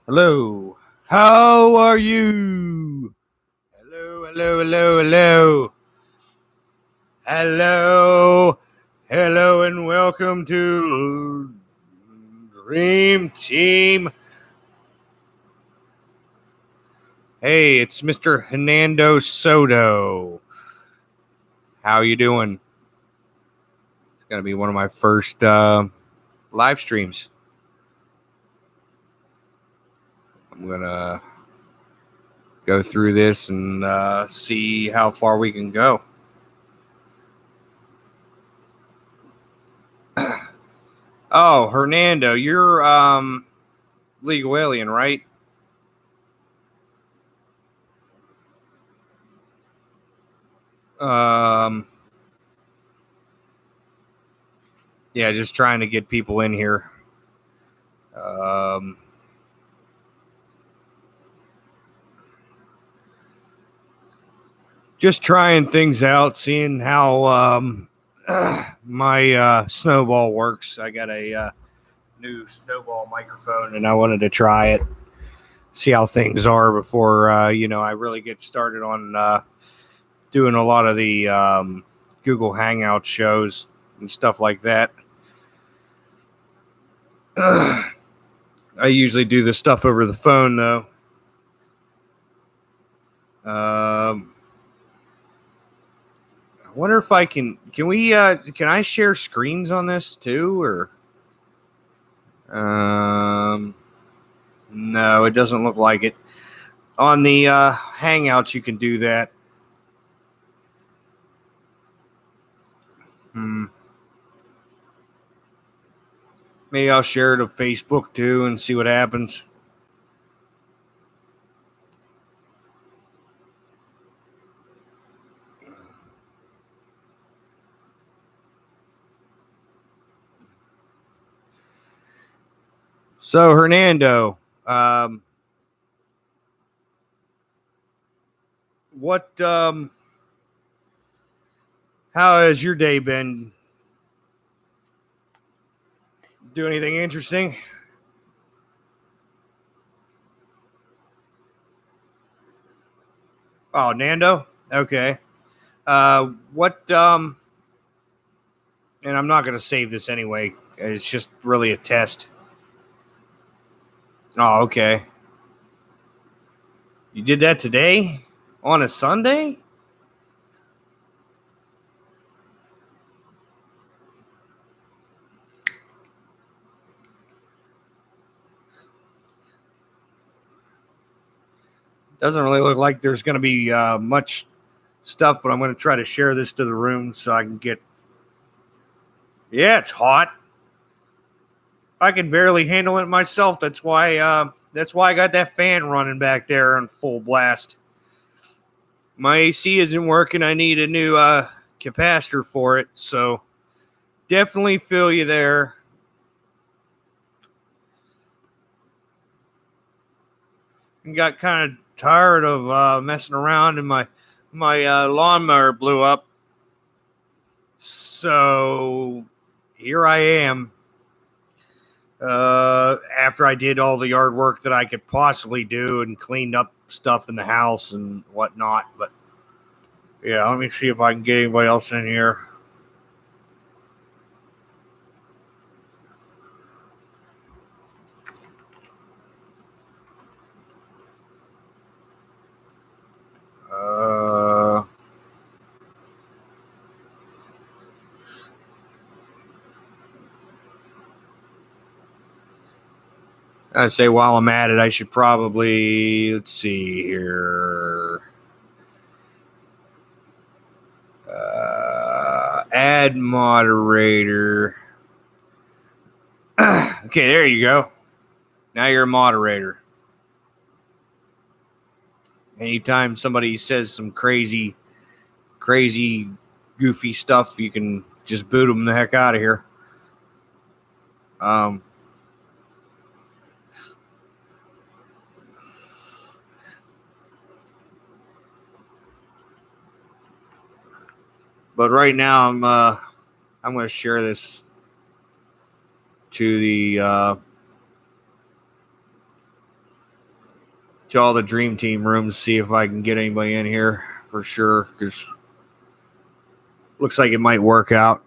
Hello. How are you? Hello, hello, hello, hello. Hello. Hello and welcome to Dream Team. Hey, it's Mr. Hernando Soto. How you doing? It's going to be one of my first live streams. I'm going to go through this and see how far we can go. Oh, Hernando, you're legal alien, right? Yeah, just trying to get people in here. Just trying things out, seeing how my snowball works. I got a new snowball microphone, and I wanted to try it, see how things are before I really get started on doing a lot of the Google Hangout shows and stuff like that. I usually do the stuff over the phone, though. I wonder if I can I share screens on this too, or no, it doesn't look like it. On the Hangouts, you can do that. Maybe I'll share it to Facebook too and see what happens. So, Hernando, how has your day been? Do anything interesting? Oh, Nando? Okay. What, and I'm not going to save this anyway. It's just really a test. Oh, okay. You did that today? On a Sunday? Doesn't really look like there's going to be much stuff, but I'm going to try to share this to the room so I can get. Yeah, it's hot. I can barely handle it myself. That's why I got that fan running back there on full blast. My AC isn't working. I need a new capacitor for it, so definitely feel you there. And got kind of tired of messing around, and my lawnmower blew up. So here I am. After I did all the yard work that I could possibly do and cleaned up stuff in the house and whatnot. But yeah, let me see if I can get anybody else in here. I say while I'm at it, I should probably, let's see here. Add moderator. Okay, there you go. Now you're a moderator. Anytime somebody says some crazy, goofy stuff, you can just boot them the heck out of here. But right now, I'm going to share this to the to all the Dream Team rooms, see if I can get anybody in here for sure, because looks like it might work out.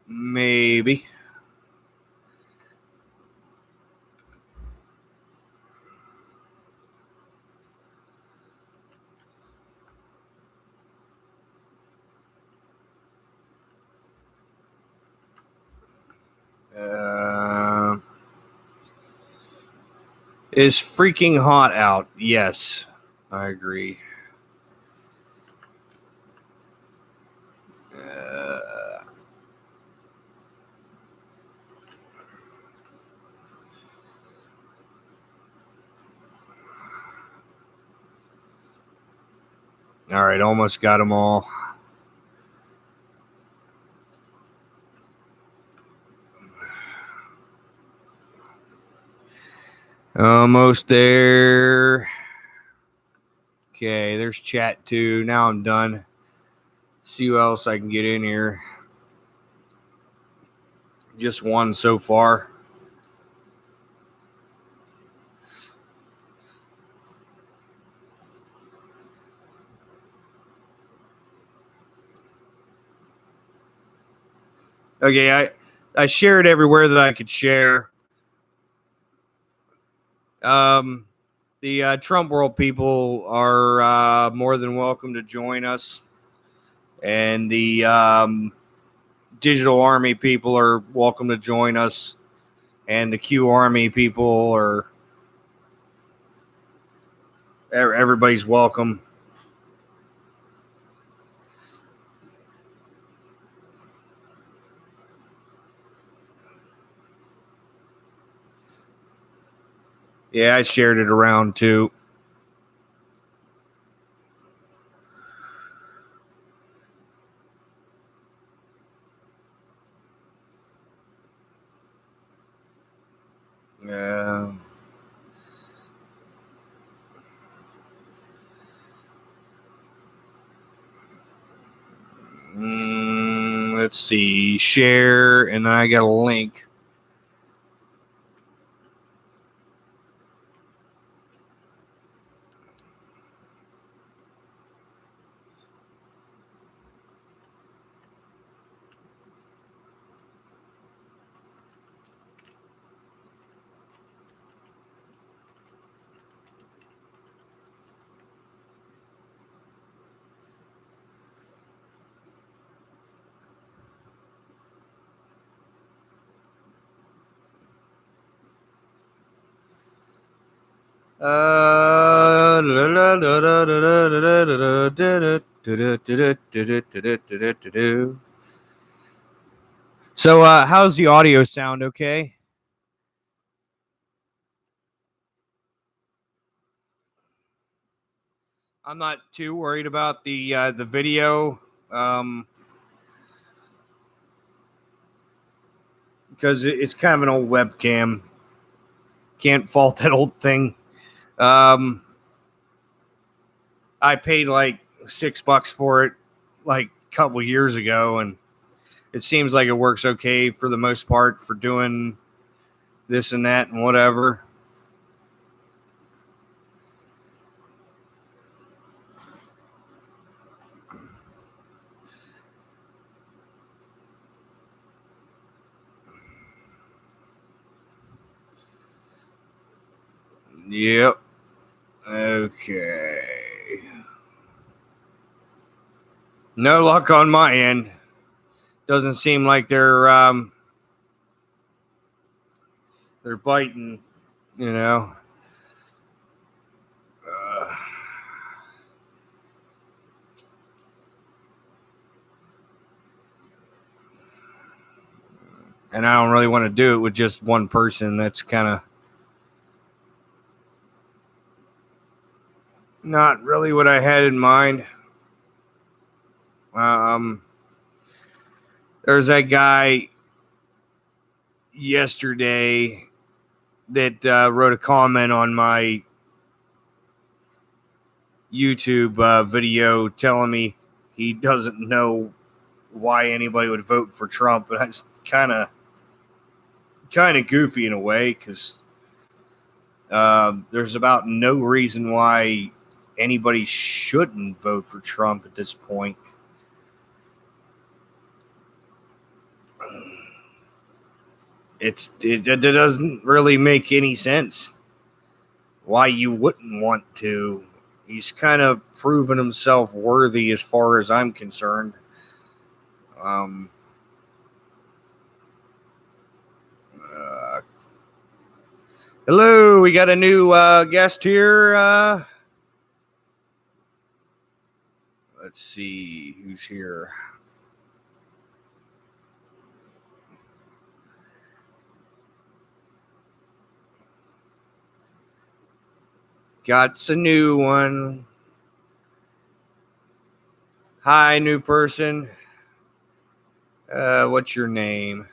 Maybe. Is freaking hot out. Yes, I agree. All right, almost got them all. Almost there. Okay, there's chat too. Now I'm done. See who else I can get in here. Just one so far. Okay, I shared everywhere that I could share. The Trump World people are more than welcome to join us. And the Digital Army people are welcome to join us. And the Q Army people are... Everybody's welcome. Yeah, I shared it around too. Yeah. Let's see. Share, and then I got a link. So, how's the audio sound? Okay. I'm not too worried about the video, because it's kind of an old webcam. Can't fault that old thing. I paid like $6 for it, like a couple years ago, and it seems like it works okay for the most part for doing this and that and whatever. Yep. Okay. No luck on my end. Doesn't seem like they're biting, you know. And I don't really want to do it with just one person. That's kind of not really what I had in mind. There's that guy yesterday that wrote a comment on my YouTube video telling me he doesn't know why anybody would vote for Trump, but that's kind of goofy in a way, because there's about no reason why anybody shouldn't vote for Trump at this point. It doesn't really make any sense why you wouldn't want to. He's kind of proven himself worthy as far as I'm concerned. Hello, we got a new guest here. Let's see who's here. Got a new one. Hi, new person. What's your name?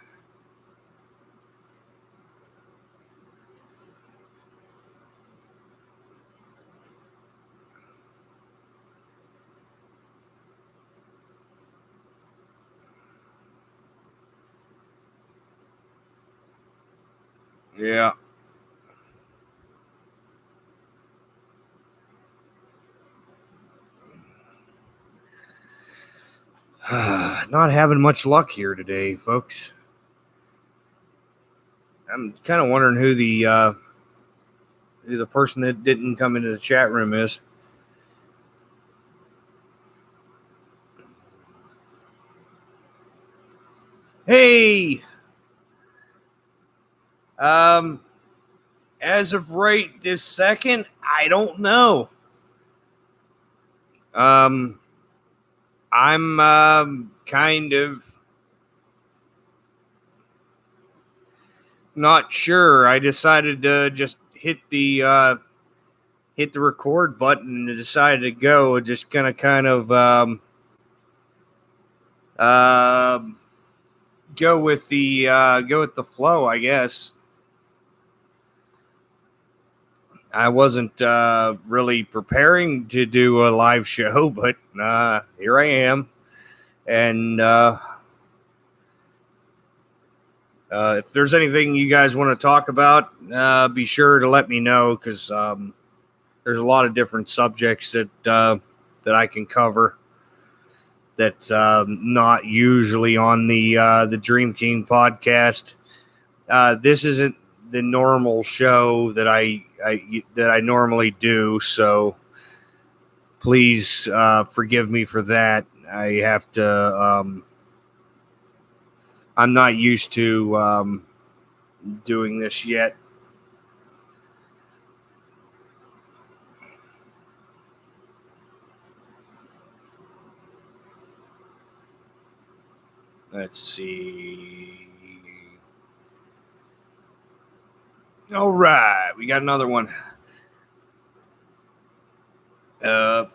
Yeah. Not having much luck here today, folks. I'm kind of wondering who the person that didn't come into the chat room is. Hey. As of right this second, I don't know. I'm kind of not sure. I decided to just hit the record button and decided to go. Just gonna kind of go with the flow, I guess. I wasn't really preparing to do a live show, but here I am. And if there's anything you guys want to talk about, be sure to let me know, because there's a lot of different subjects that I can cover that's not usually on the Dream King podcast. This isn't the normal show that I normally do, so please forgive me for that. I have to. I'm not used to doing this yet. Let's see. All right, we got another one. Okay.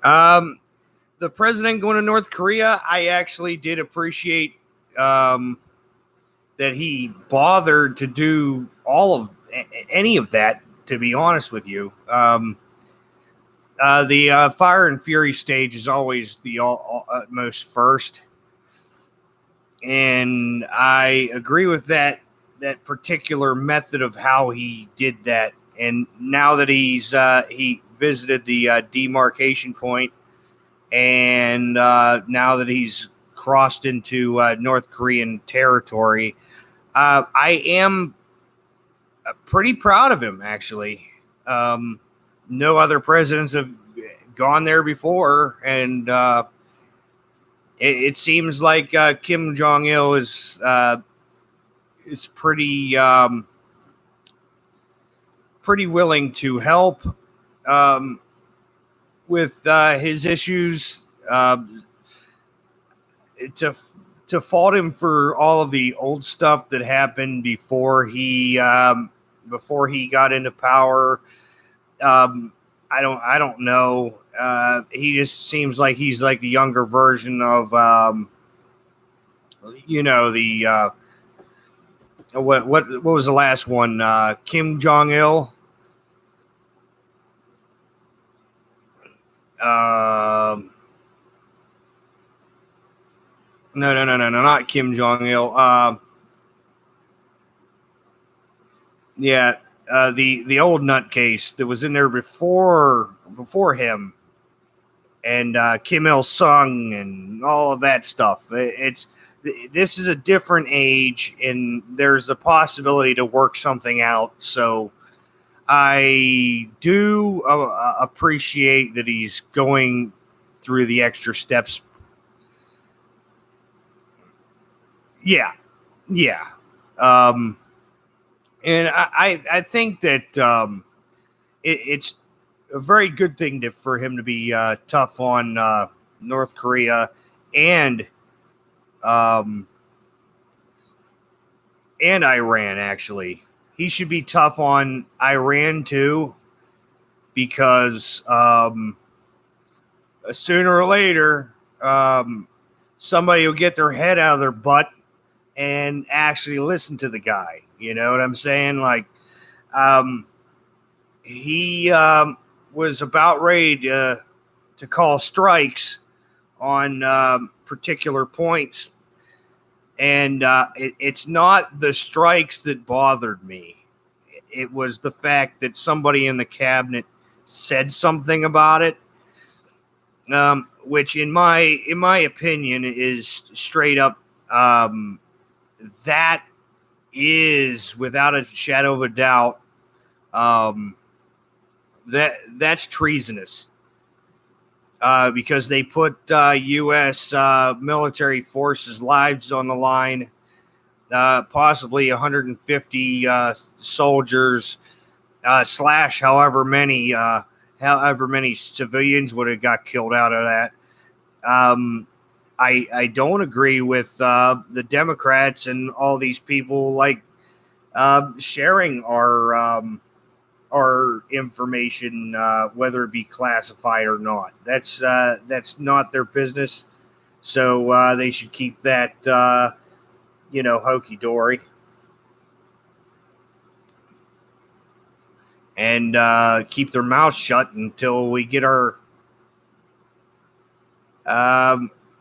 The president going to North Korea, I actually did appreciate that he bothered to do any of that, to be honest with you. The Fire and Fury stage is always the utmost first. And I agree with that particular method of how he did that. And now that he visited the demarcation point, and now that he's crossed into North Korean territory, I am pretty proud of him, actually. No other presidents have gone there before, and it seems like Kim Jong-il is pretty willing to help with his issues, to fault him for all of the old stuff that happened before he got into power. I don't know. He just seems like he's like the younger version of the What was the last one? Kim Jong Il. No, not Kim Jong Il. Yeah, the old nutcase that was in there before him, and Kim Il Sung and all of that stuff. This is a different age, and there's a possibility to work something out. So I do appreciate that he's going through the extra steps. Yeah, yeah. Um, and I think that it's a very good thing for him to be tough on North Korea and um, and Iran. Actually, he should be tough on Iran too, because sooner or later, somebody will get their head out of their butt and actually listen to the guy. You know what I'm saying? Like, he was about ready to call strikes on particular points. And it's not the strikes that bothered me. It was the fact that somebody in the cabinet said something about it, which in my opinion is straight up, that is without a shadow of a doubt, that's treasonous, because they put U.S. Military forces' lives on the line, possibly 150 soldiers, slash however many civilians would have got killed out of that. I don't agree with the Democrats and all these people like sharing our information, whether it be classified or not. That's not their business. So they should keep that hokey dory, and keep their mouths shut until we get our.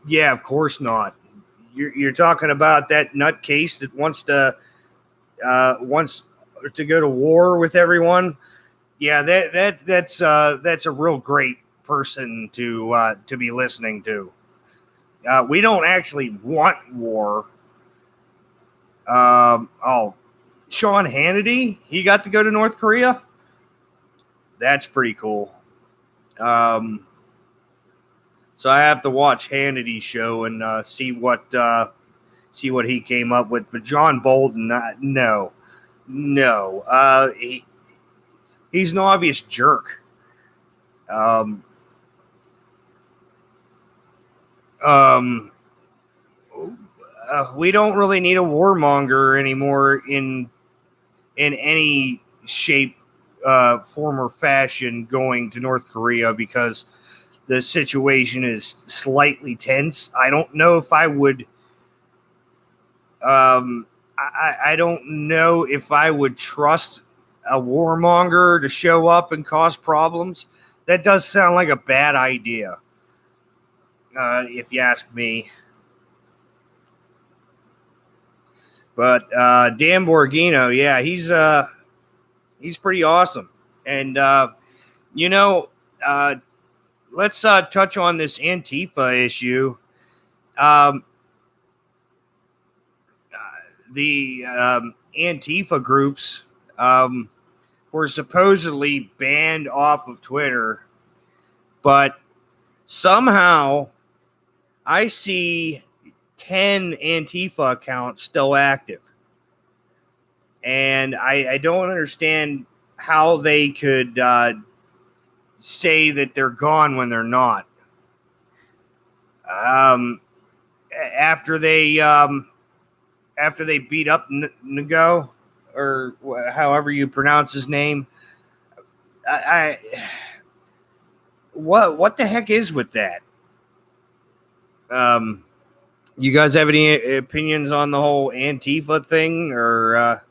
Yeah, of course not. You're talking about that nutcase that wants to go to war with everyone. Yeah, that's a real great person to be listening to. We don't actually want war. Sean Hannity, he got to go to North Korea. That's pretty cool. So I have to watch Hannity's show and see what he came up with. But John Bolton, no, he's an obvious jerk. We don't really need a warmonger anymore in any shape, form, or fashion going to North Korea, because the situation is slightly tense. I don't know if I would. I don't know if I would trust a warmonger to show up and cause problems. That does sound like a bad idea, if you ask me. But Dan Borghino, yeah, he's pretty awesome. And let's touch on this Antifa issue. The Antifa groups were supposedly banned off of Twitter, but somehow I see 10 Antifa accounts still active. And I don't understand how they could say that they're gone when they're not. After they beat up Ngo, or however you pronounce his name, what the heck is with that? You guys have any opinions on the whole Antifa thing or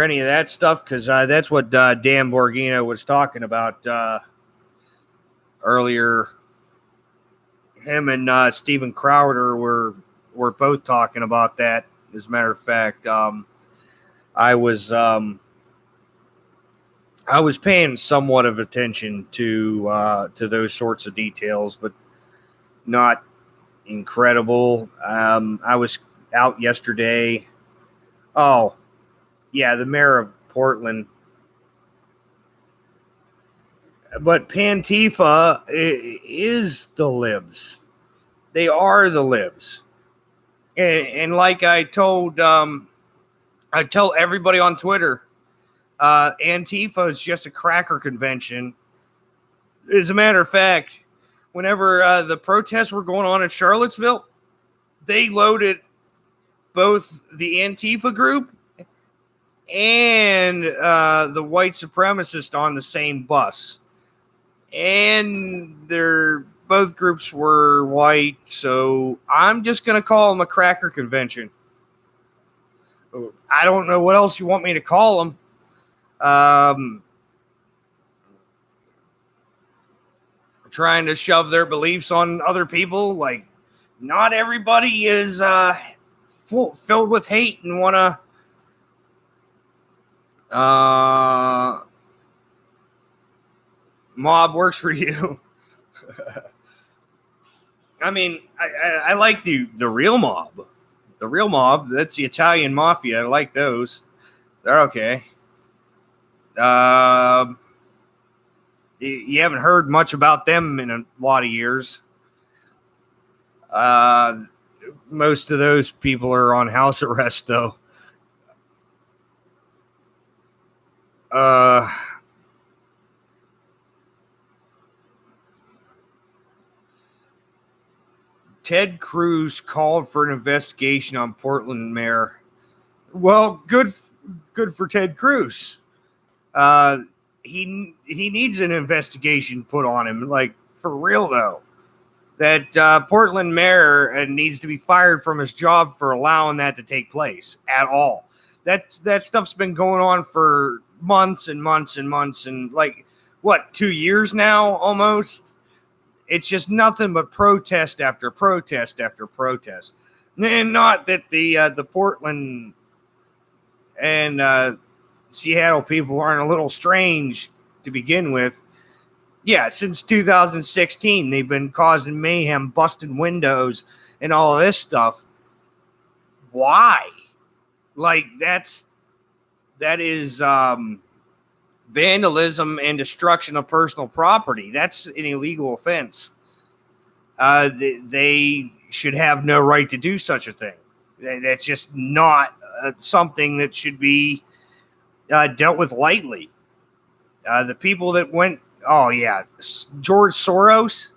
any of that stuff? Because that's what Dan Borghino was talking about earlier. Him and Steven Crowder were both talking about that. As a matter of fact, I was paying somewhat of attention to those sorts of details, but not incredible. I was out yesterday. Oh, yeah, the mayor of Portland. But Pantifa is the libs. They are the libs. And like I tell everybody on Twitter, Antifa is just a cracker convention. As a matter of fact, whenever the protests were going on in Charlottesville, they loaded both the Antifa group and the white supremacist on the same bus. And both groups were white, so I'm just going to call them a cracker convention. I don't know what else you want me to call them. Trying to shove their beliefs on other people. Like, not everybody is filled with hate and want to mob works for you. I mean, I like the real mob. The real mob, that's the Italian mafia. I like those. They're okay. You haven't heard much about them in a lot of years. Most of those people are on house arrest, though. Ted Cruz called for an investigation on Portland mayor. Well, good for Ted Cruz. He needs an investigation put on him, like, for real though. That Portland mayor needs to be fired from his job for allowing that to take place at all. That stuff's been going on for months and months and months, and like, what, 2 years now almost? It's just nothing but protest after protest after protest. And not that the Portland and Seattle people aren't a little strange to begin with. Yeah, since 2016, they've been causing mayhem, busting windows, and all of this stuff. Why? Like, that is vandalism and destruction of personal property. That's an illegal offense. They should have no right to do such a thing. That's just not something that should be dealt with lightly. The people that went, oh yeah, George Soros.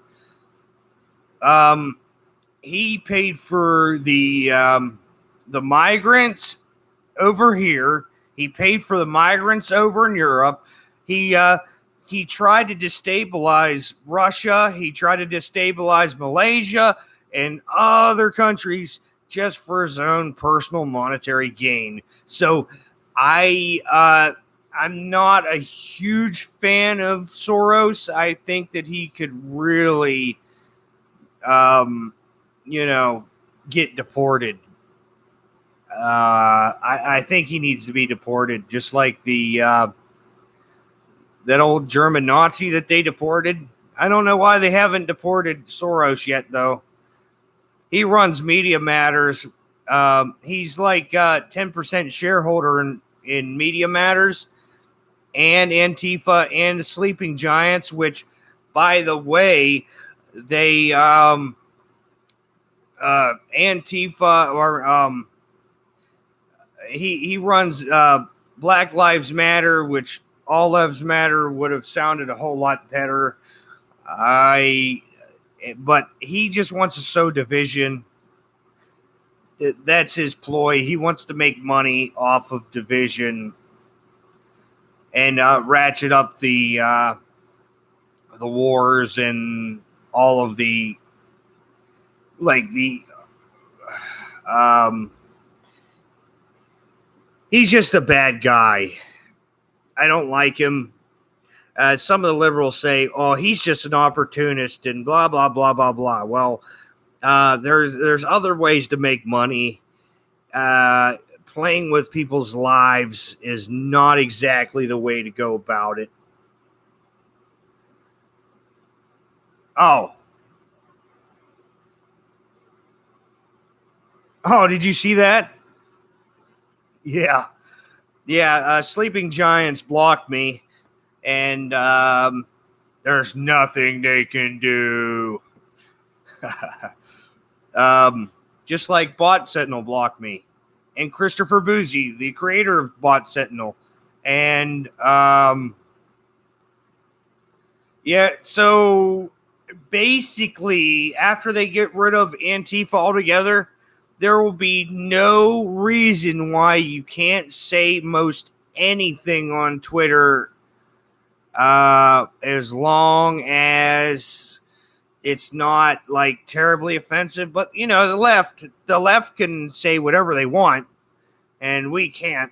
He paid for the migrants over here. He paid for the migrants over in Europe. He tried to destabilize Russia. He tried to destabilize Malaysia and other countries just for his own personal monetary gain. So I'm not a huge fan of Soros. I think that he could really, get deported. I think he needs to be deported, just like that old German Nazi that they deported. I don't know why they haven't deported Soros yet, though. He runs Media Matters. He's like 10% shareholder in Media Matters and Antifa and the Sleeping Giants, which, by the way, they Antifa or he runs Black Lives Matter, which All Lives Matter would have sounded a whole lot better. But he just wants to sow division. That's his ploy. He wants to make money off of division and ratchet up the wars and all of the he's just a bad guy. I don't like him. Some of the liberals say, "Oh, he's just an opportunist," and blah blah blah blah blah. Well, there's other ways to make money. Playing with people's lives is not exactly the way to go about it. Oh, did you see that? Yeah. Sleeping Giants blocked me, and there's nothing they can do. Just like Bot Sentinel blocked me, and Christopher Boozy, the creator of Bot Sentinel, and so basically, after they get rid of Antifa altogether, there will be no reason why you can't say most anything on Twitter as long as it's not like terribly offensive. But the left can say whatever they want, and we can't.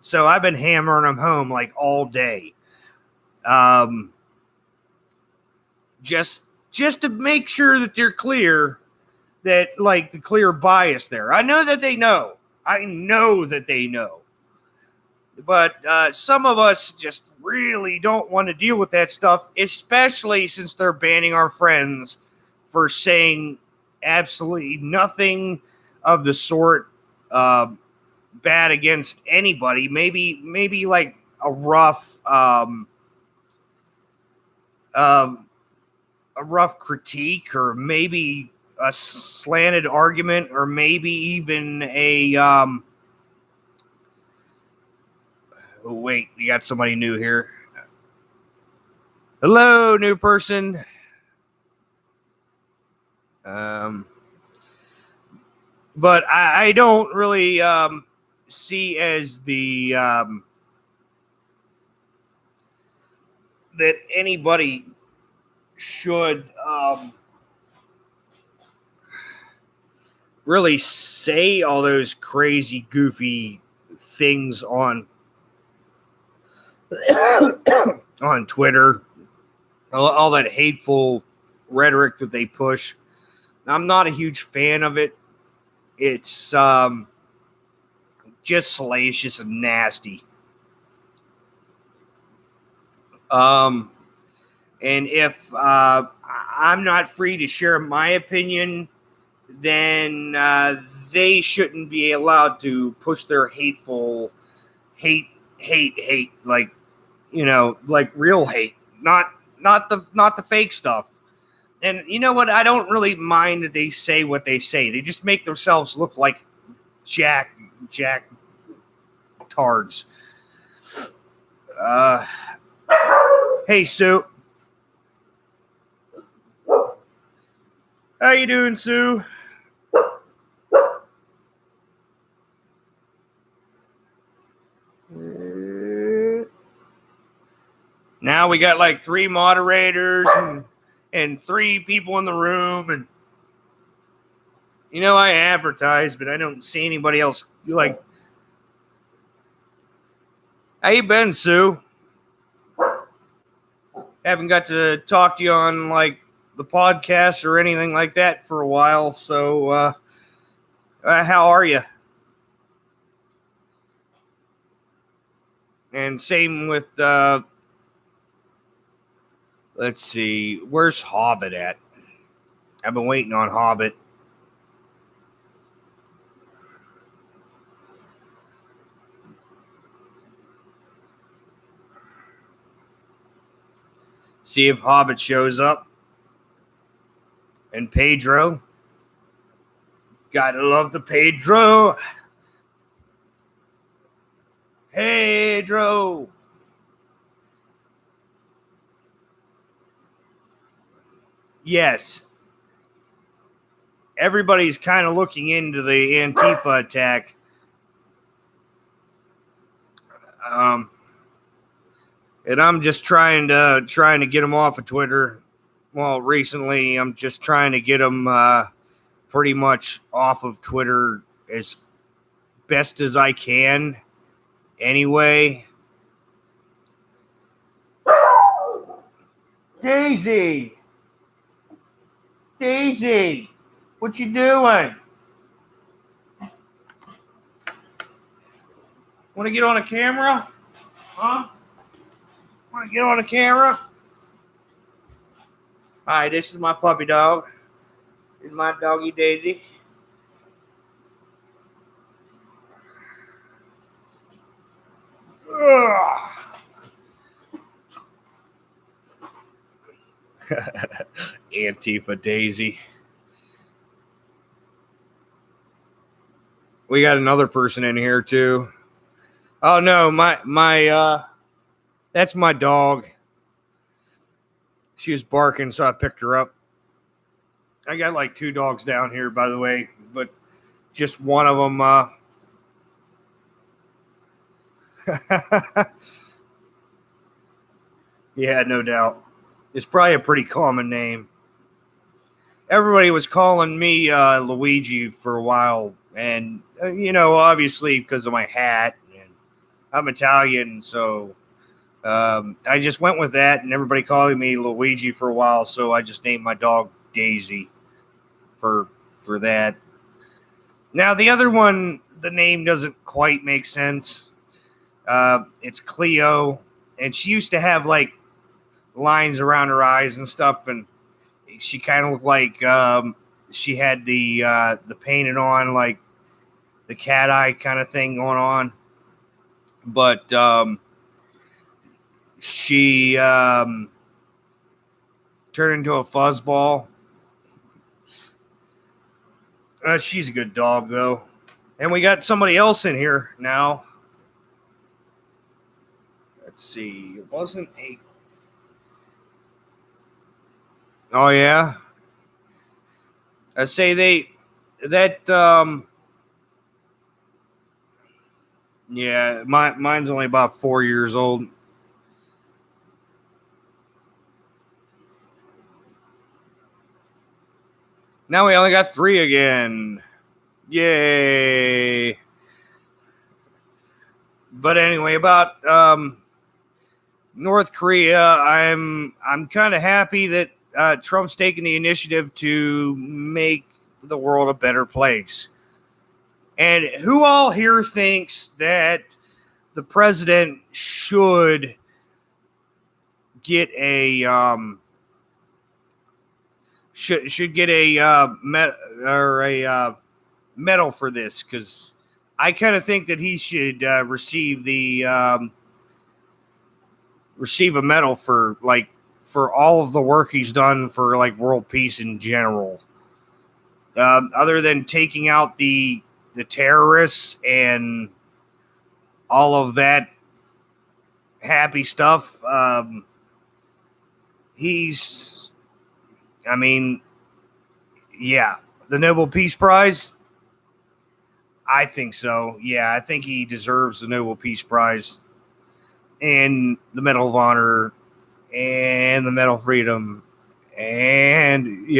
So I've been hammering them home like all day. Just to make sure that they're clear, that like the clear bias there. I know that they know. But some of us just really don't want to deal with that stuff, especially since they're banning our friends for saying absolutely nothing of the sort bad against anybody. Maybe like a rough critique, or maybe a slanted argument, or maybe even a wait, we got somebody new here. Hello, new person. But I don't really see as the that anybody should really say all those crazy, goofy things on Twitter, all that hateful rhetoric that they push. I'm not a huge fan of it. It's just salacious and nasty. And if I'm not free to share my opinion, then they shouldn't be allowed to push their hateful hate, like like real hate, not the fake stuff. And you know what? I don't really mind that they say what they say. They just make themselves look like jack tards. Hey, Sue. How you doing, Sue? Now we got like 3 moderators and 3 people in the room, and I advertise, but I don't see anybody else. Like, how you been, Sue? Haven't got to talk to you on like the podcast or anything like that for a while. So, how are you? And same with, let's see, where's Hobbit at? I've been waiting on Hobbit. See if Hobbit shows up. And Pedro. Gotta love the Pedro. Pedro. Yes. Everybody's kind of looking into the Antifa attack. And I'm just trying to get them off of Twitter. Well, recently I'm just trying to get them pretty much off of Twitter as best as I can anyway. Daisy, what you doing? Want to get on a camera? Huh? Want to get on a camera? Hi, this is my puppy dog. This is my doggy Daisy. Antifa Daisy. We got another person in here too. Oh no, my that's my dog. She was barking, so I picked her up. I got like 2 dogs down here, by the way, but just one of them. Yeah, no doubt. It's probably a pretty common name. Everybody was calling me Luigi for a while, and obviously because of my hat, and I'm Italian, so I just went with that, and everybody calling me Luigi for a while, so I just named my dog Daisy for that. Now the other one, the name doesn't quite make sense. It's Cleo, and she used to have like lines around her eyes and stuff, and she kind of looked like she had the painted on, like the cat eye kind of thing going on. But she turned into a fuzzball. She's a good dog, though. And we got somebody else in here now. Let's see. It wasn't a... Oh, yeah? I say yeah, mine's only about 4 years old. Now we only got 3 again. Yay. But anyway, about North Korea, I'm kind of happy that Trump's taking the initiative to make the world a better place. And who all here thinks that the president should get a should get a medal for this? Because I kind of think that he should receive a medal for all of the work he's done for like world peace in general. Other than taking out the terrorists and all of that happy stuff, the Nobel Peace Prize, I think so. Yeah, I think he deserves the Nobel Peace Prize and the Medal of Honor and the Medal of Freedom and,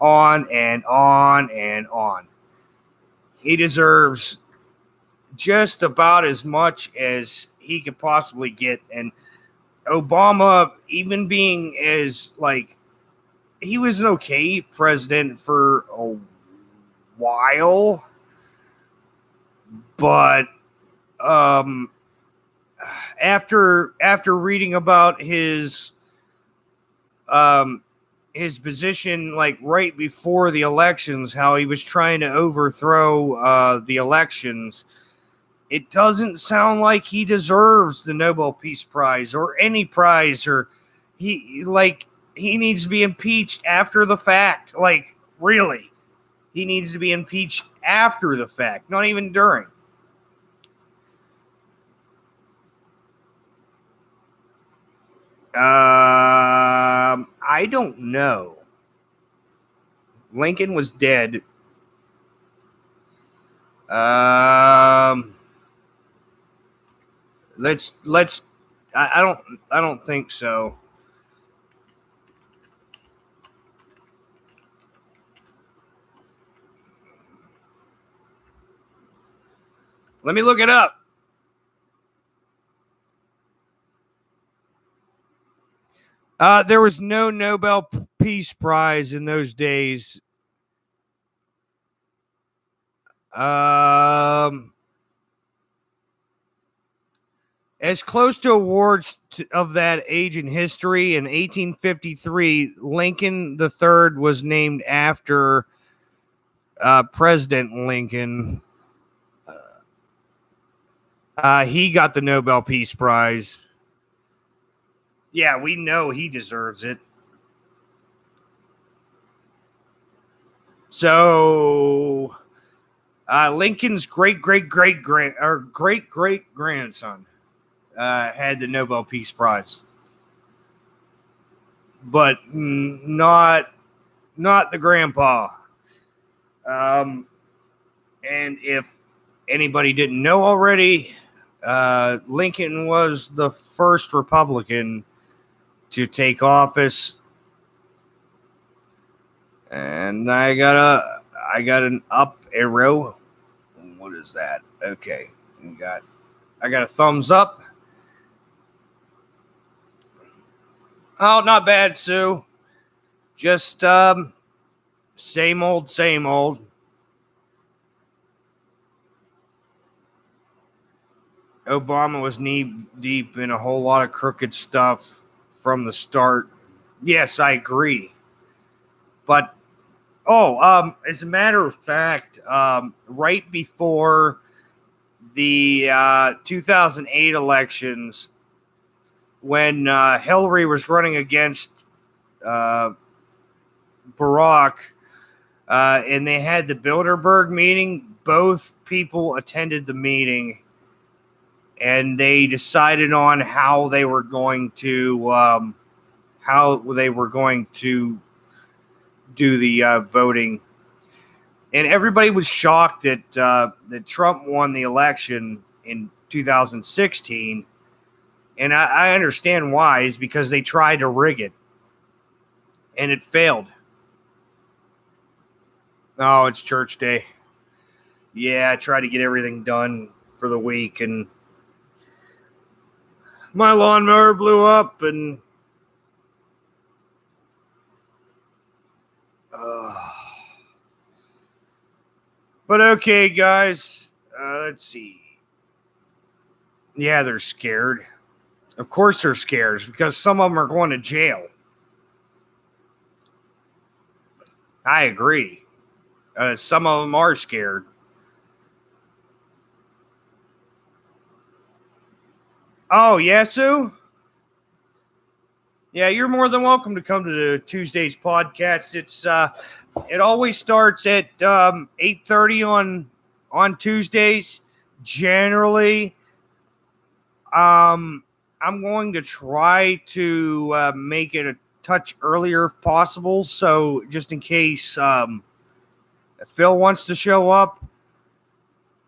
on and on and on. He deserves just about as much as he could possibly get. And Obama, even being as he was an okay president for a while, but after reading about his position right before the elections, how he was trying to overthrow the elections, it doesn't sound like he deserves the Nobel Peace Prize or any prize, or he needs to be impeached after the fact. Really, he needs to be impeached after the fact, not even during. I don't know. Lincoln was dead. Let's. I don't think so. 'Cause, Let me look it up. There was no Nobel Peace Prize in those days. As close to awards of that age in history, in 1853, Lincoln III was named after President Lincoln. He got the Nobel Peace Prize. Yeah, we know he deserves it. So, Lincoln's great grandson had the Nobel Peace Prize, but not the grandpa. And if anybody didn't know already, Lincoln was the first Republican to take office. And I got an up arrow. What is that? Okay. I got a thumbs up. Oh, not bad, Sue. Just same old, same old. Obama was knee deep in a whole lot of crooked stuff from the start. Yes, I agree. But as a matter of fact, right before the 2008 elections, when Hillary was running against Barack, and they had the Bilderberg meeting, both people attended the meeting, and they decided on how they were going to do the voting. And everybody was shocked that Trump won the election in 2016. And I understand why, is because they tried to rig it. And it failed. Oh, it's church day. Yeah, I tried to get everything done for the week, and my lawnmower blew up, and but okay, guys, let's see. Yeah, they're scared. Of course they're scared, because some of them are going to jail. I agree. Some of them are scared. Oh, yeah, Sue? Yeah, you're more than welcome to come to the Tuesday's podcast. It always starts at 8:30 on Tuesdays. Generally, I'm going to try to make it a touch earlier if possible. So just in case Phil wants to show up,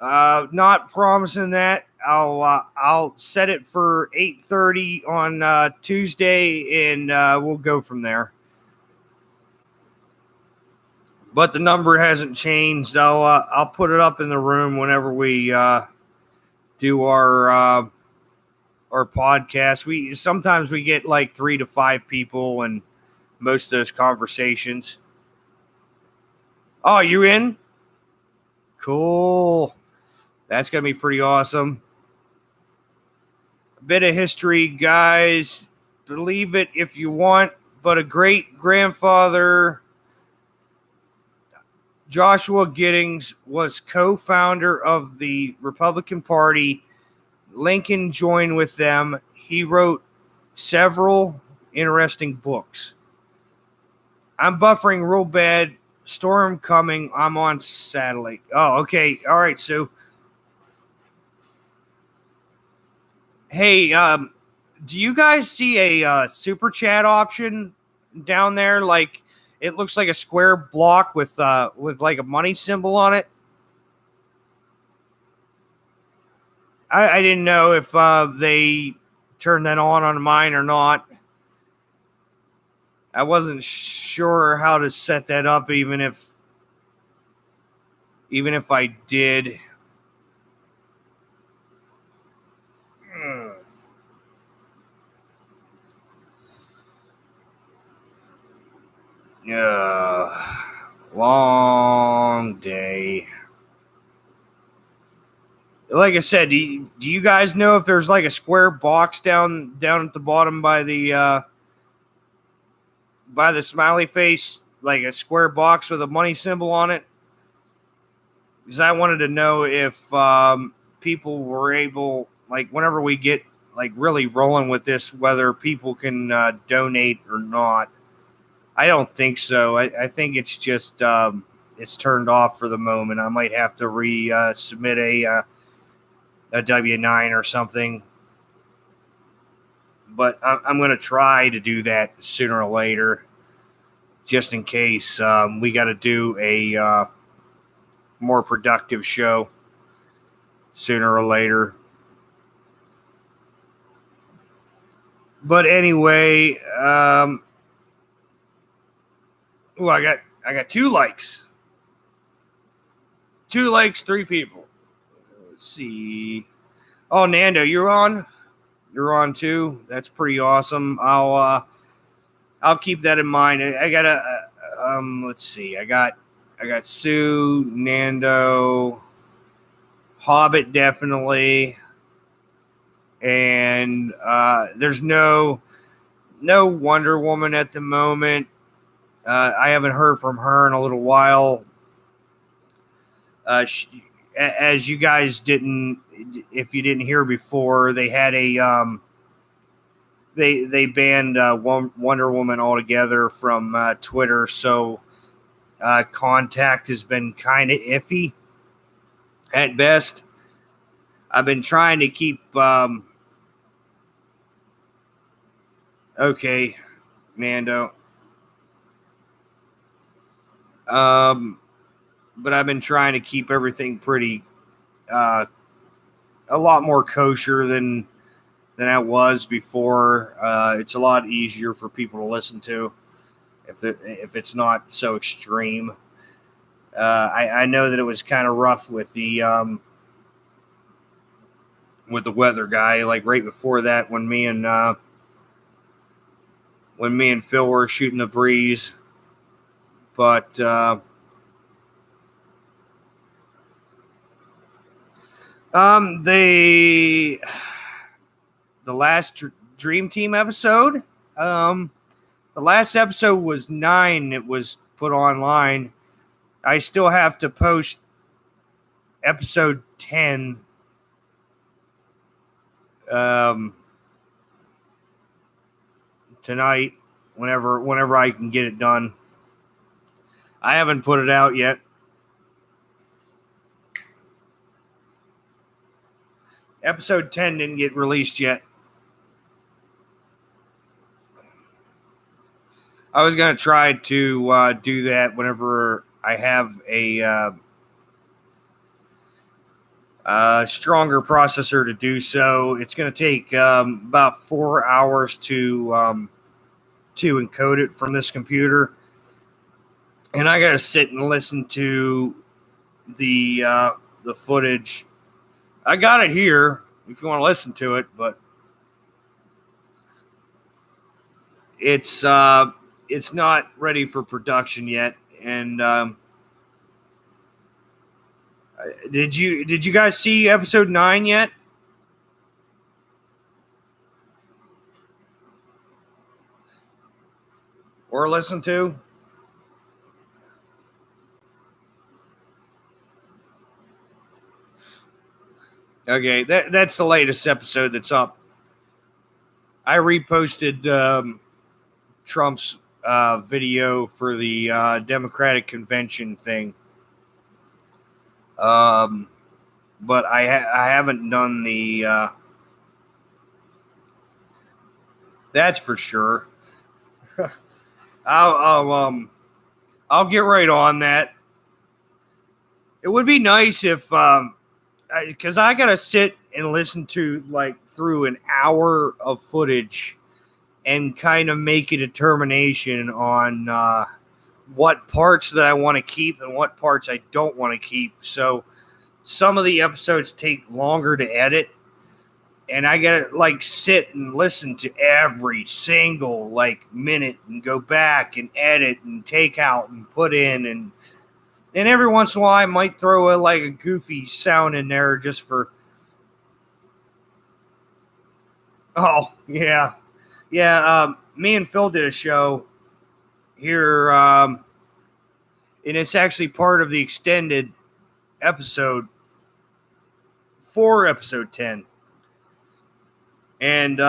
not promising that. I'll set it for 8:30 on Tuesday, and we'll go from there. But the number hasn't changed. I'll put it up in the room whenever we do our podcast. Sometimes we get like 3 to 5 people, and most of those conversations. Oh, you in? Cool. That's gonna be pretty awesome. A bit of history, guys. Believe it if you want, but a great grandfather, Joshua Giddings, was co-founder of the Republican Party. Lincoln joined with them. He wrote several interesting books. I'm buffering real bad. Storm coming. I'm on satellite. Oh, okay. All right, Sue. Hey, do you guys see a super chat option down there? Like, it looks like a square block with like a money symbol on it. I didn't know if they turned that on mine or not. I wasn't sure how to set that up, even if I did. Long day. Like I said, do you guys know if there's like a square box down at the bottom by the smiley face, like a square box with a money symbol on it? Because I wanted to know if people were able, like, whenever we get like really rolling with this, whether people can donate or not. I don't think so. I think it's just it's turned off for the moment. I might have to submit a W-9 or something. But I'm going to try to do that sooner or later, just in case we got to do a more productive show sooner or later. But anyway, I got 2 likes. 2 likes, 3 people. Let's see. Oh, Nando, you're on? You're on too. That's pretty awesome. I'll keep that in mind. I got let's see. I got Sue, Nando, Hobbit definitely, and there's no Wonder Woman at the moment. I haven't heard from her in a little while. As you guys if you didn't hear before, they had a they banned Wonder Woman altogether from Twitter, so contact has been kind of iffy at best. I've been trying to keep okay, Nando. But I've been trying to keep everything pretty a lot more kosher than I was before. It's a lot easier for people to listen to if it's not so extreme. I know that it was kind of rough with the weather guy, like right before that when me and Phil were shooting the breeze, but the last Dream Team episode, the last episode was 9. It was put online. I still have to post episode 10 tonight, whenever I can get it done. I haven't put it out yet. Episode 10 didn't get released yet. I was going to try to do that whenever I have a stronger processor to do so. It's going to take about 4 hours to encode it from this computer. And I got to sit and listen to the footage. I got it here if you want to listen to it, but it's not ready for production yet. And did you guys see episode 9 yet? Or listen to? Okay, that's the latest episode that's up. I reposted Trump's video for the Democratic convention thing. But I haven't done the that's for sure. I'll get right on that. It would be nice if because I gotta sit and listen to like through an hour of footage and kind of make a determination on what parts that I want to keep and what parts I don't want to keep. So some of the episodes take longer to edit, and I gotta like sit and listen to every single like minute and go back and edit and take out and put in, and every once in a while I might throw a goofy sound in there just for. Oh yeah, yeah. Me and Phil did a show here, and it's actually part of the extended episode for episode 10, and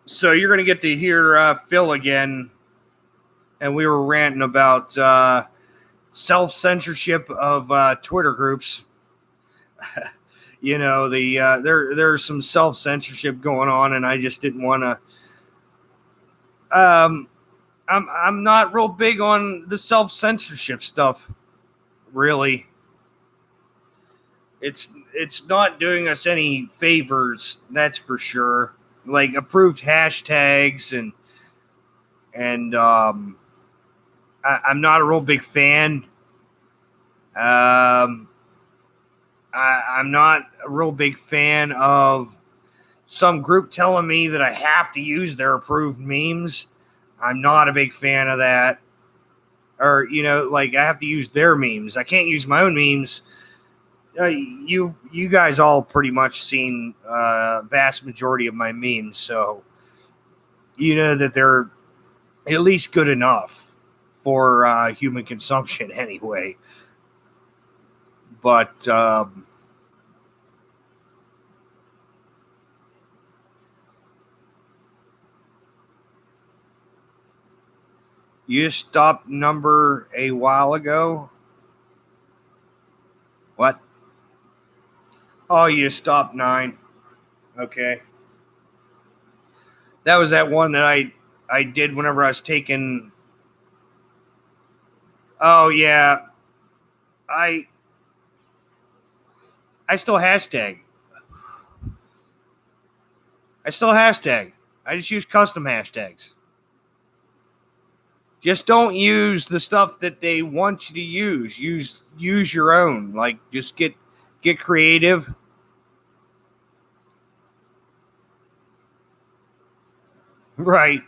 so you're going to get to hear Phil again, and we were ranting about self-censorship of Twitter groups. There's some self-censorship going on, and I just didn't want to. I'm not real big on the self-censorship stuff, really. It's not doing us any favors, that's for sure. Like approved hashtags and I'm not a real big fan. I'm not a real big fan of some group telling me that I have to use their approved memes. I'm not a big fan of that. Or, I have to use their memes. I can't use my own memes. You guys all pretty much seen vast majority of my memes, so you know that they're at least good enough for human consumption anyway. But you stopped number a while ago. What? Oh, you stopped 9. Okay. That was that one that I did whenever I was taking. Oh yeah. I still hashtag. I just use custom hashtags. Just don't use the stuff that they want you to use. Use your own. Like just get creative. Right.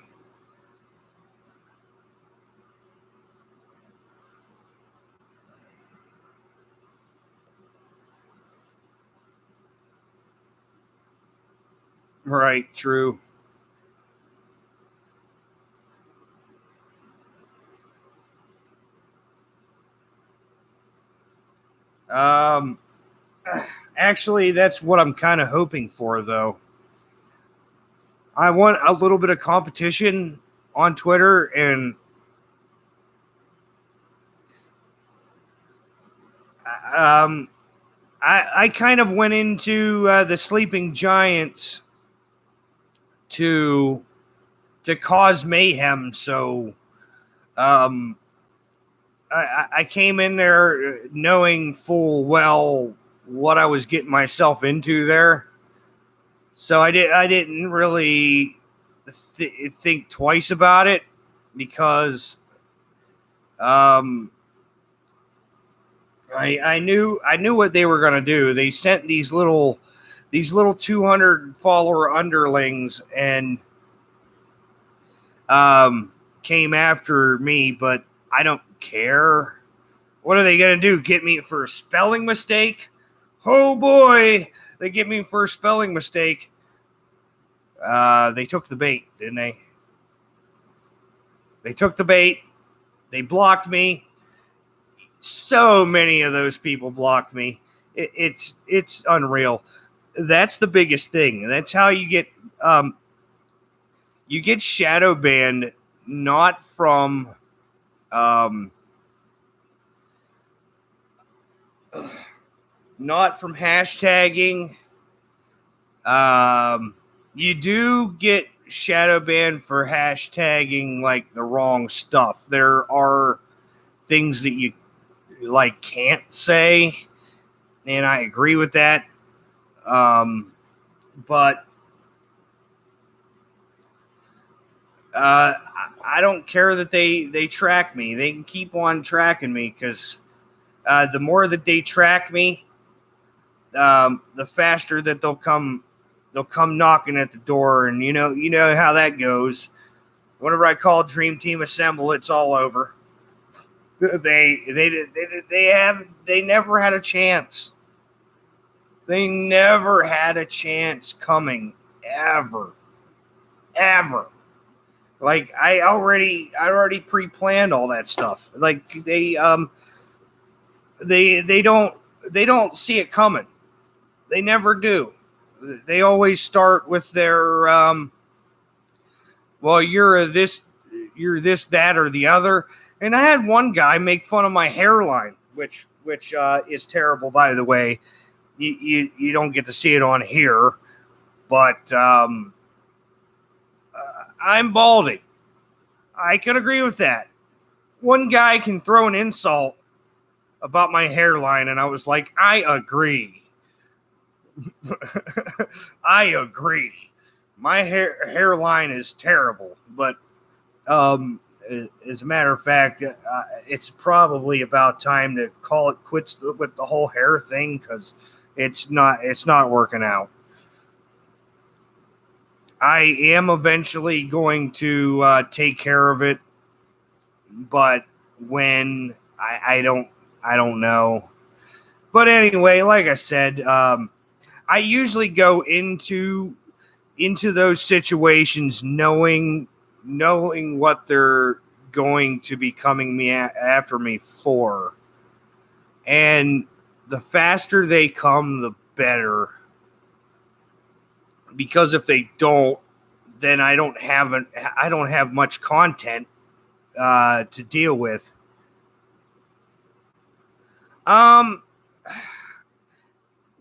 Right, true. Um Actually, that's what I'm kind of hoping for, though. I want a little bit of competition on Twitter, and I kind of went into the Sleeping Giants to cause mayhem, so I came in there knowing full well what I was getting myself into there. So I didn't really think twice about it, because I knew what they were going to do. They sent these little 200 follower underlings and came after me, but I don't care. What are they going to do? Get me for a spelling mistake? Oh boy, they get me for a spelling mistake. They took the bait, didn't they? They took the bait. They blocked me. So many of those people blocked me. It's unreal. That's the biggest thing. That's how you get shadow banned, not from hashtagging. You do get shadow banned for hashtagging like the wrong stuff. There are things that you like can't say, and I agree with that. But I don't care that they track me. They can keep on tracking me, because the more that they track me, the faster that they'll come knocking at the door, and you know how that goes. Whenever I call Dream Team Assemble, it's all over. They never had a chance. They never had a chance coming, ever. Like I already pre-planned all that stuff. Like they don't see it coming. They never do. They always start with their well, you're this, that, or the other. And I had one guy make fun of my hairline, which is terrible, by the way. You don't get to see it on here, but I'm balding. I can agree with that. One guy can throw an insult about my hairline, and I was like, I agree. I agree. My hairline is terrible, but as a matter of fact, it's probably about time to call it quits with the whole hair thing, because it's not working out. I am eventually going to take care of it, but when I don't know. But anyway, like I said, I usually go into those situations knowing what they're going to be coming after me for, and the faster they come, the better. Because if they don't, then I don't have much content to deal with.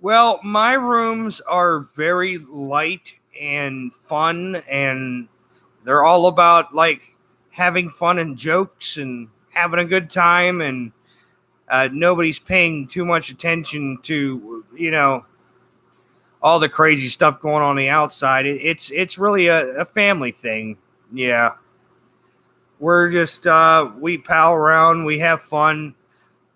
Well, my rooms are very light and fun, and they're all about like having fun and jokes and having a good time, and nobody's paying too much attention to all the crazy stuff going on the outside. It's really a family thing. Yeah, we're just we pal around, we have fun,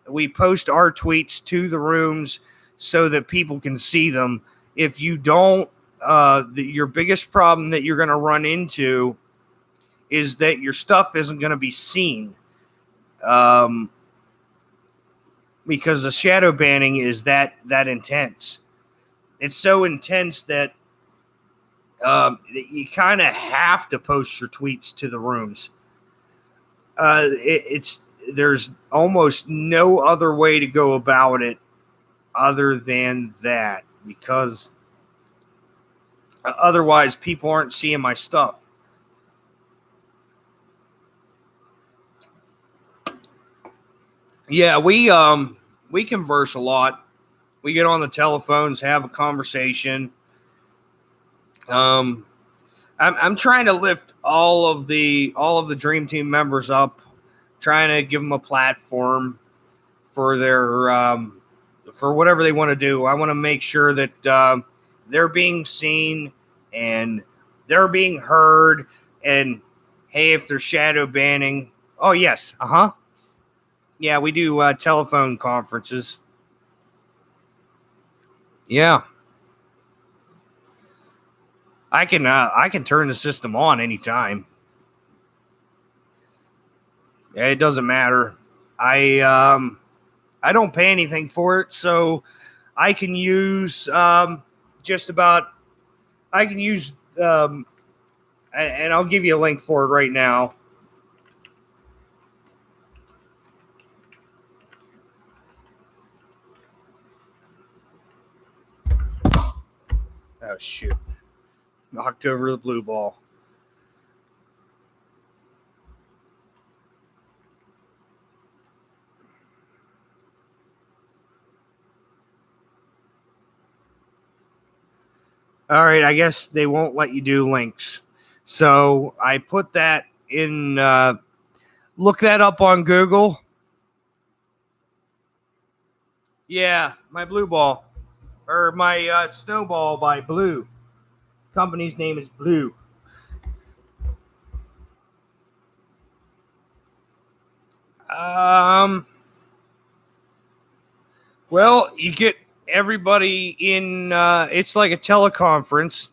we post our tweets to the rooms so that people can see them. If you don't, your biggest problem that you're going to run into is that your stuff isn't going to be seen, because the shadow banning is that intense. It's so intense that you kind of have to post your tweets to the rooms. There's almost no other way to go about it other than that, because otherwise people aren't seeing my stuff. Yeah, we converse a lot. We get on the telephones, have a conversation. I'm trying to lift all of the Dream Team members up, trying to give them a platform for their for whatever they want to do. I want to make sure that they're being seen and they're being heard. And hey, if they're shadow banning, oh yes, yeah, we do telephone conferences. Yeah. I can turn the system on anytime. It doesn't matter. I don't pay anything for it, so I can use just about. I can use and I'll give you a link for it right now. Oh shoot! Knocked over the blue ball. All right, I guess they won't let you do links. So I put that in, look that up on Google. Yeah, my blue ball, or my snowball by Blue. Company's name is Blue. Well, you get everybody in it's like a teleconference.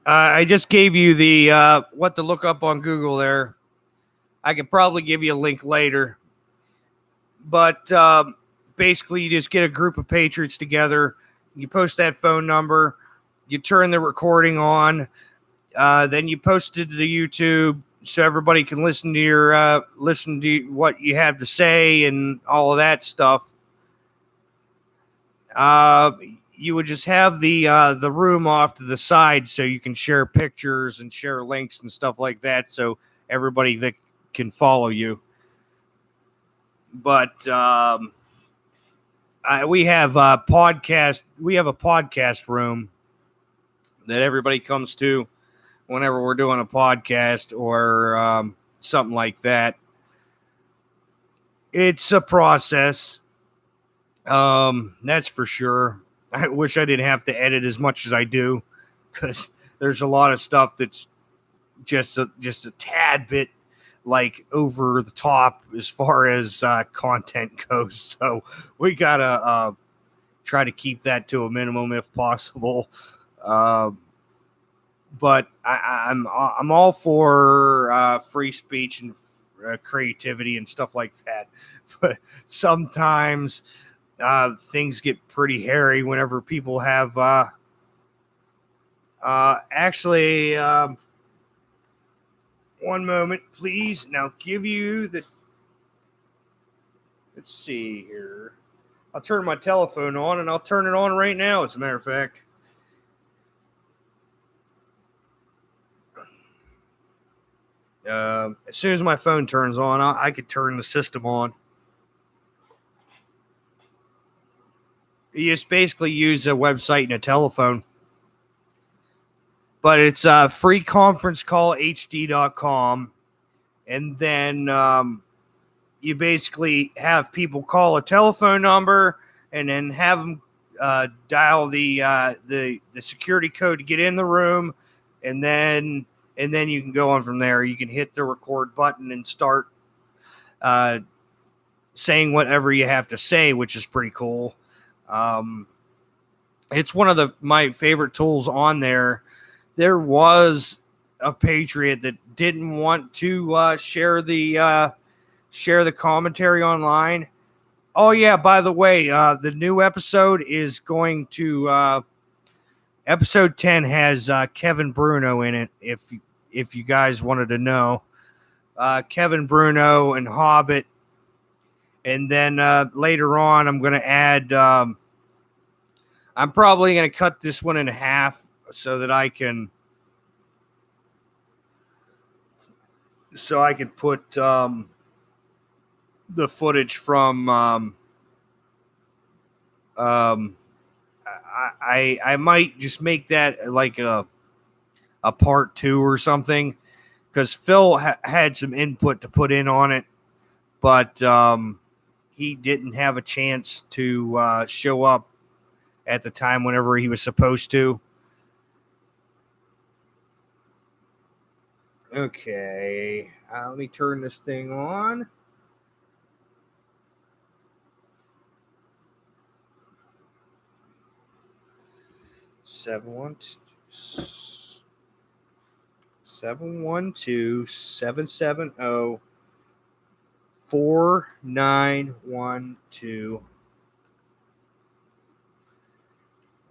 I just gave you the what to look up on Google there. I could probably give you a link later. But basically, you just get a group of patriots together. You post that phone number. You turn the recording on. Then you post it to the YouTube so everybody can listen to what you have to say and all of that stuff. You would just have the room off to the side so you can share pictures and share links and stuff like that, so everybody that can follow you. But we have a podcast. We have a podcast room that everybody comes to whenever we're doing a podcast or something like that. It's a process. That's for sure. I wish I didn't have to edit as much as I do, because there's a lot of stuff that's just a tad bit like over the top as far as content goes. So we gotta try to keep that to a minimum if possible. But I'm all for free speech and creativity and stuff like that. But sometimes things get pretty hairy whenever people have actually one moment, please. Now give you the, let's see here. I'll turn my telephone on, and I'll turn it on right now, as a matter of fact. As soon as my phone turns on, I could turn the system on. You just basically use a website and a telephone. But it's freeconferencecallhd.com. And then you basically have people call a telephone number and then have them dial the security code to get in the room, and then you can go on from there. You can hit the record button and start saying whatever you have to say, which is pretty cool. It's one of my favorite tools on there. There was a patriot that didn't want to share the commentary online. Oh yeah, by the way, the new episode is going to episode 10 has Kevin Bruno in it. If you guys wanted to know, Kevin Bruno and Hobbit, and then later on, I'm going to add. I'm probably going to cut this one in half so that I can put the footage from I might just make that like a part 2 or something, because Phil had some input to put in on it, but he didn't have a chance to show up at the time whenever he was supposed to. Okay, let me turn this thing on. Seven one two 770 4912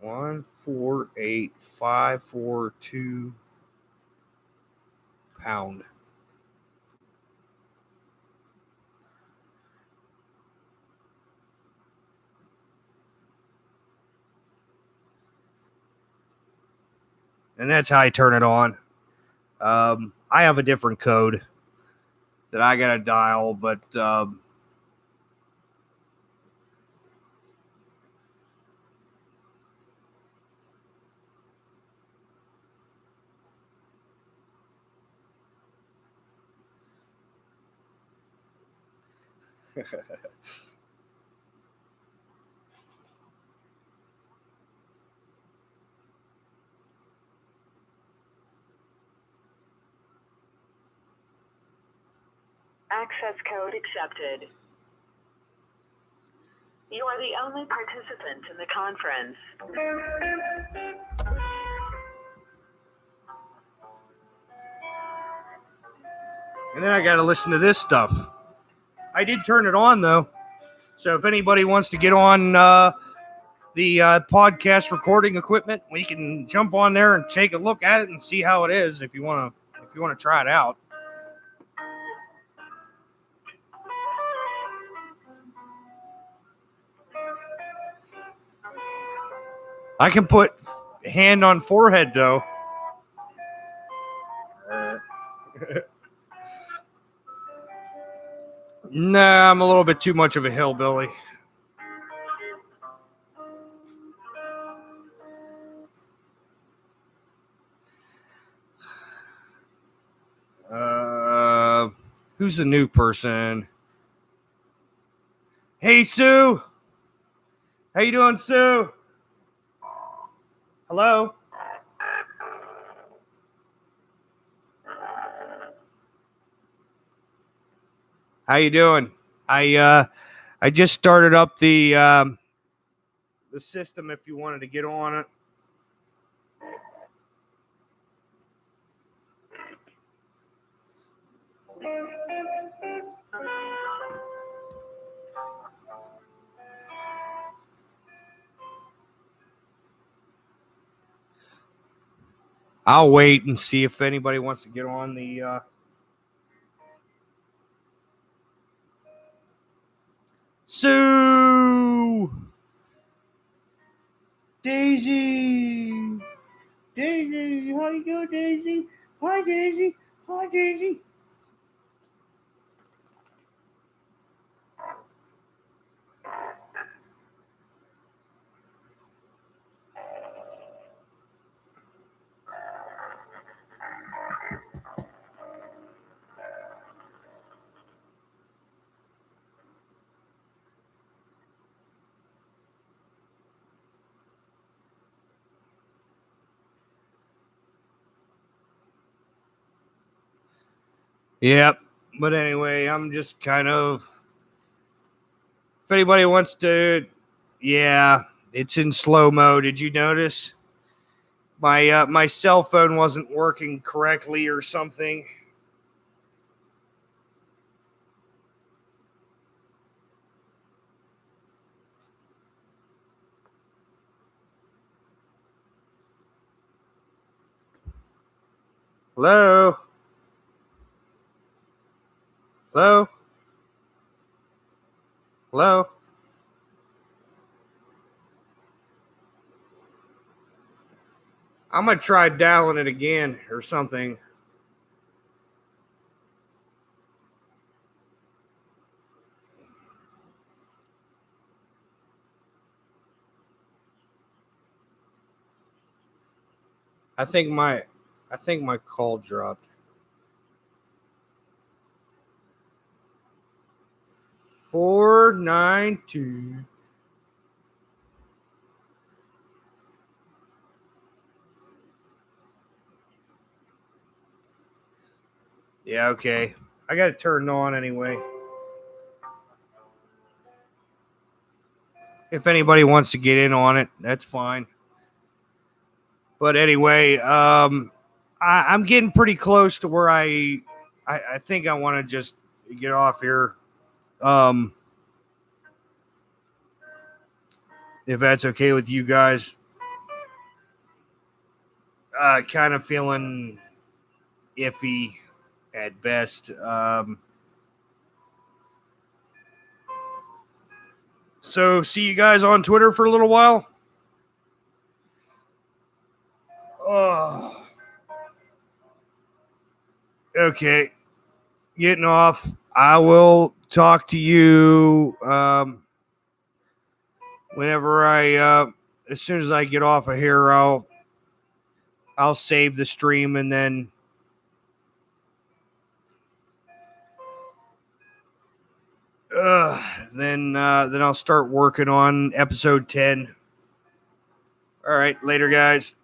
148542 pound. And that's how I turn it on. I have a different code that I gotta dial, but access code accepted. You are the only participant in the conference. And then I got to listen to this stuff. I did turn it on, though. So if anybody wants to get on the podcast recording equipment, we can jump on there and take a look at it and see how it is if you want to try it out. I can put hand on forehead, though. Nah, I'm a little bit too much of a hillbilly. Who's the new person? Hey, Sue. How you doing, Sue? Hello? How you doing? I just started up the system if you wanted to get on it. I'll wait and see if anybody wants to get on the Sue! Daisy! Daisy! How you doing, Daisy? Hi, Daisy! Hi, Daisy! Yep. But anyway, I'm just kind of. If anybody wants to, yeah, it's in slow mo. Did you notice? My cell phone wasn't working correctly or something. Hello? Hello? Hello? I'm going to try dialing it again or something. I think my call dropped. 492. Yeah, okay. I got it turned on anyway. If anybody wants to get in on it, that's fine. But anyway, I'm getting pretty close to where I think I want to just get off here. If that's okay with you guys. Kind of feeling iffy at best. So see you guys on Twitter for a little while. Oh. Okay. Getting off. I will talk to you whenever as soon as I get off of here, I'll save the stream and then then I'll start working on episode 10. All right, later, guys.